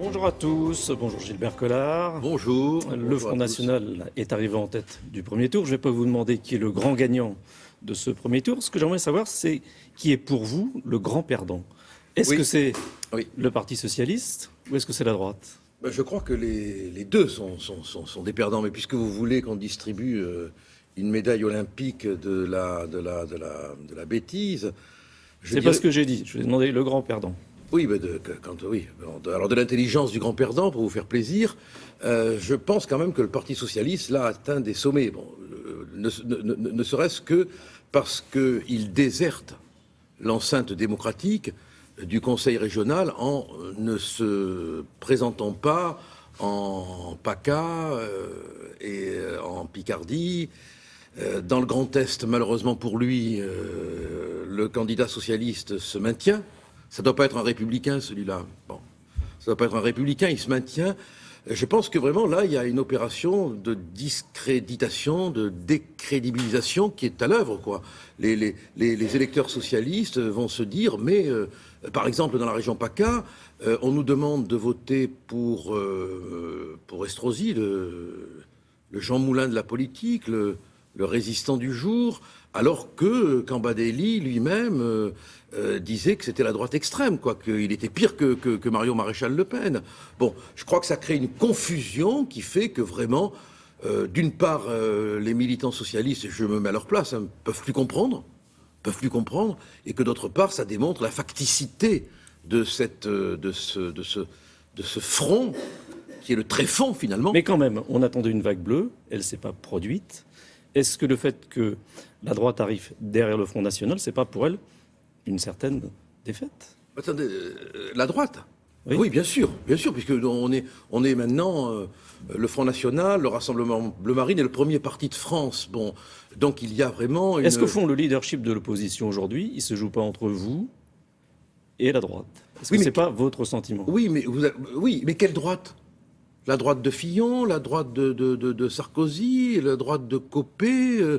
Bonjour à tous, bonjour Gilbert Collard. Bonjour. Le Front National est arrivé en tête du premier tour. Je ne vais pas vous demander qui est le grand gagnant de ce premier tour. Ce que j'aimerais savoir, c'est qui est pour vous le grand perdant. Est-ce que c'est le Parti socialiste ou est-ce que c'est la droite? Je crois que les deux sont des perdants. Mais puisque vous voulez qu'on distribue une médaille olympique de la bêtise... C'est pas ce que j'ai dit. Je vous ai demandé le grand perdant. Oui, alors de l'intelligence du grand perdant, pour vous faire plaisir, je pense quand même que le Parti socialiste, là, atteint des sommets. Bon, ne serait-ce que parce qu'il déserte l'enceinte démocratique du Conseil régional en ne se présentant pas en PACA et en Picardie. Dans le Grand Est, malheureusement pour lui, le candidat socialiste se maintient. Ça ne doit pas être un républicain, celui-là. Bon, ça ne doit pas être un républicain, il se maintient. Je pense que vraiment, là, il y a une opération de discréditation, de décrédibilisation qui est à l'œuvre, quoi. Les électeurs socialistes vont se dire, mais, par exemple, dans la région PACA, on nous demande de voter pour Estrosi, le Jean Moulin de la politique, le résistant du jour, alors que Cambadélis lui-même disait que c'était la droite extrême, quoi, qu'il était pire que Marion Maréchal Le Pen. Bon, je crois que ça crée une confusion qui fait que vraiment, d'une part, les militants socialistes, et je me mets à leur place, ne peuvent plus comprendre, et que d'autre part, ça démontre la facticité de ce front qui est le tréfonds, finalement. Mais quand même, on attendait une vague bleue, elle ne s'est pas produite. Est-ce que le fait que la droite arrive derrière le Front National, c'est pas pour elle une certaine défaite? Attendez, la droite? Oui, bien sûr, puisque on est maintenant le Front National, le Rassemblement Bleu Marine est le premier parti de France. Bon, donc il y a vraiment une... Est-ce qu'au fond, le leadership de l'opposition aujourd'hui, il se joue pas entre vous et la droite? Est-ce que c'est pas votre sentiment? Oui, mais quelle droite? La droite de Fillon, la droite de Sarkozy, la droite de Copé,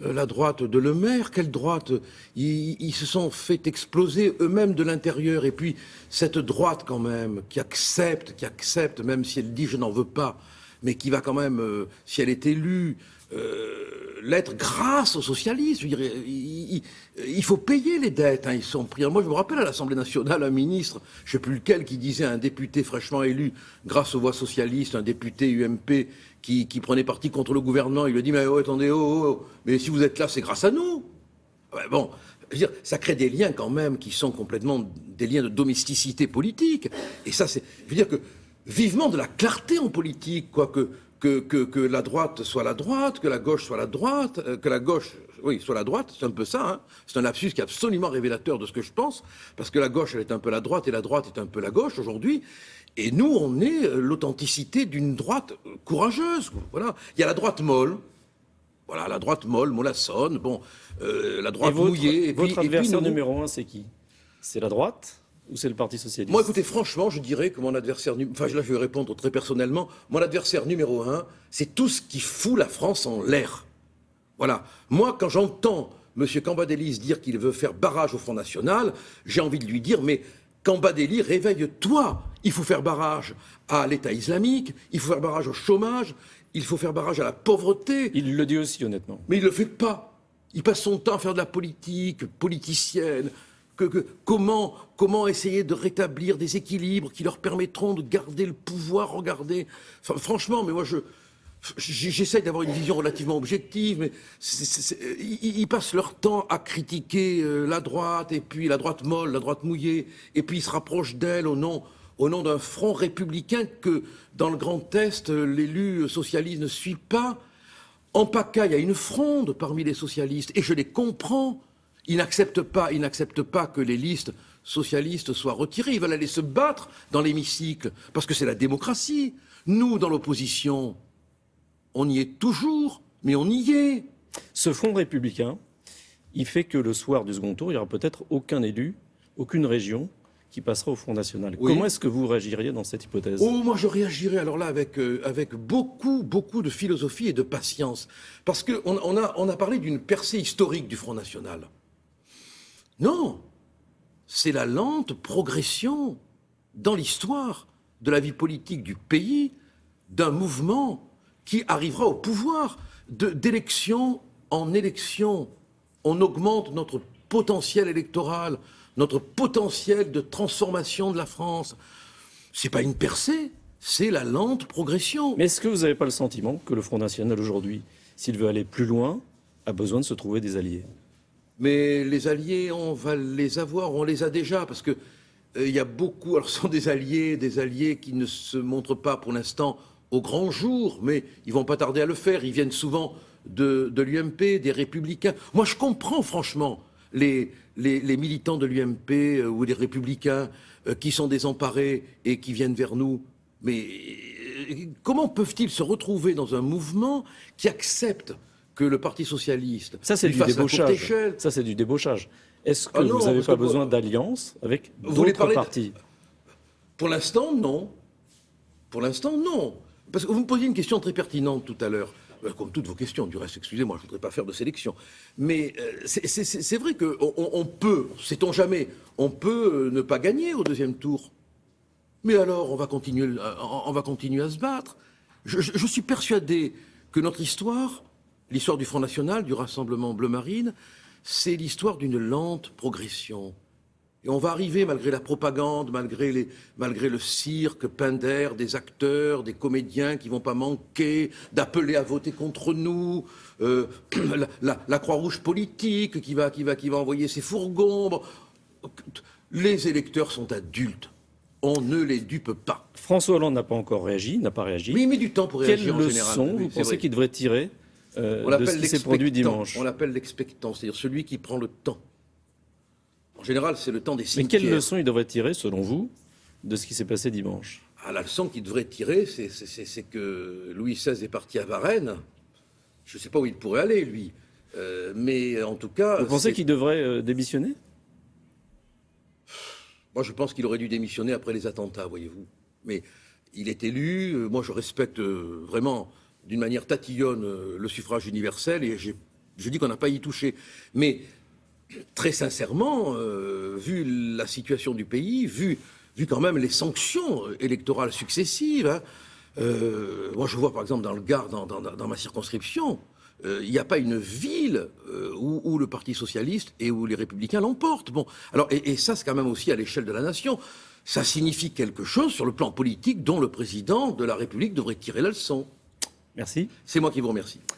la droite de Le Maire, quelle droite? Ils se sont fait exploser eux-mêmes de l'intérieur. Et puis, cette droite, quand même, qui accepte, même si elle dit « je n'en veux pas », mais qui va quand même, si elle est élue, l'être grâce aux socialistes. Je veux dire, il faut payer les dettes. Hein, ils sont pris. Moi, je me rappelle à l'Assemblée nationale, un ministre, je ne sais plus lequel, qui disait à un député fraîchement élu, grâce aux voix socialistes, un député UMP qui prenait parti contre le gouvernement, il lui a dit « mais attendez, mais si vous êtes là, c'est grâce à nous ». Bon, je veux dire, ça crée des liens quand même qui sont complètement des liens de domesticité politique. Et ça, je veux dire que vivement de la clarté en politique, quoi, que la droite soit la droite, que la gauche soit la droite, que la gauche, soit la droite, c'est un peu ça, hein. C'est un lapsus qui est absolument révélateur de ce que je pense, parce que la gauche, elle est un peu la droite, et la droite est un peu la gauche aujourd'hui, et nous, on est l'authenticité d'une droite courageuse, voilà. Il y a la droite molle, voilà, la droite molle, mollassonne, bon, la droite mouillée... Votre adversaire numéro un, c'est qui? C'est la droite ou c'est le Parti socialiste? Moi, écoutez, franchement, je dirais que mon adversaire... Enfin, là, je vais répondre très personnellement. Mon adversaire numéro un, c'est tout ce qui fout la France en l'air. Voilà. Moi, quand j'entends M. Cambadélis dire qu'il veut faire barrage au Front National, j'ai envie de lui dire, mais Cambadélis, réveille-toi. Il faut faire barrage à l'État islamique, il faut faire barrage au chômage, il faut faire barrage à la pauvreté. Il le dit aussi, honnêtement. Mais il ne le fait pas. Il passe son temps à faire de la politique politicienne. Comment essayer de rétablir des équilibres qui leur permettront de garder le pouvoir, regardez. Enfin, franchement, mais moi, j'essaye d'avoir une vision relativement objective, mais ils passent leur temps à critiquer la droite, et puis la droite molle, la droite mouillée, et puis ils se rapprochent d'elle au nom d'un front républicain que, dans le Grand Est, l'élu socialiste ne suit pas. En PACA, il y a une fronde parmi les socialistes, et je les comprends. Ils n'acceptent pas que les listes socialistes soient retirées. Ils veulent aller se battre dans l'hémicycle, parce que c'est la démocratie. Nous, dans l'opposition, on y est toujours, mais on y est. Ce front républicain, il fait que le soir du second tour, il n'y aura peut-être aucun élu, aucune région qui passera au Front National. Oui. Comment est-ce que vous réagiriez dans cette hypothèse? Moi je réagirais alors là avec beaucoup de philosophie et de patience. Parce qu'on a parlé d'une percée historique du Front National. Non, c'est la lente progression dans l'histoire de la vie politique du pays d'un mouvement qui arrivera au pouvoir. D'élection en élection, on augmente notre potentiel électoral, notre potentiel de transformation de la France. C'est pas une percée, c'est la lente progression. Mais est-ce que vous n'avez pas le sentiment que le Front National aujourd'hui, s'il veut aller plus loin, a besoin de se trouver des alliés? Mais les alliés, on va les avoir, on les a déjà, parce que il y a beaucoup, alors ce sont des alliés qui ne se montrent pas pour l'instant au grand jour, mais ils vont pas tarder à le faire. Ils viennent souvent de l'UMP, des Républicains. Moi, je comprends franchement les militants de l'UMP ou des Républicains qui sont désemparés et qui viennent vers nous. Mais comment peuvent-ils se retrouver dans un mouvement qui accepte que le Parti socialiste ça, c'est du débauchage. Ça, c'est du débauchage. Est-ce que vous n'avez pas besoin d'alliance avec d'autres partis? Pour l'instant, non. Pour l'instant, non. Parce que vous me posiez une question très pertinente tout à l'heure. Comme toutes vos questions, du reste, excusez-moi, je ne voudrais pas faire de sélection. Mais c'est vrai qu'on peut, sait-on jamais, on peut ne pas gagner au deuxième tour. Mais alors, on va continuer à se battre. Je suis persuadé que notre histoire, l'histoire du Front National, du Rassemblement Bleu Marine, c'est l'histoire d'une lente progression. Et on va arriver, malgré la propagande, malgré le cirque Pinder, des acteurs, des comédiens qui vont pas manquer d'appeler à voter contre nous, la Croix-Rouge politique qui va envoyer ses fourgons. Les électeurs sont adultes. On ne les dupe pas. François Hollande n'a pas encore réagi, n'a pas réagi. Mais il met du temps pour réagir en général. Quelle leçon vous pensez qu'il devrait tirer de ce qui s'est produit dimanche? On l'appelle l'expectant, c'est-à-dire celui qui prend le temps. En général, c'est le temps des cimetières. Mais quelle leçon il devrait tirer, selon vous, de ce qui s'est passé dimanche? La leçon qu'il devrait tirer, c'est que Louis XVI est parti à Varennes. Je ne sais pas où il pourrait aller, lui. Mais en tout cas... Vous pensez qu'il devrait démissionner? Moi, je pense qu'il aurait dû démissionner après les attentats, voyez-vous. Mais il est élu. Moi, je respecte vraiment, d'une manière tatillonne, le suffrage universel. Et je dis qu'on n'a pas y touché. Mais... très sincèrement, vu la situation du pays, vu quand même les sanctions électorales successives, hein, moi je vois par exemple dans le Gard, dans ma circonscription, il n'y a pas une ville où le Parti socialiste et où les Républicains l'emportent. Bon, alors et ça c'est quand même aussi à l'échelle de la nation. Ça signifie quelque chose sur le plan politique dont le président de la République devrait tirer la leçon. Merci. C'est moi qui vous remercie.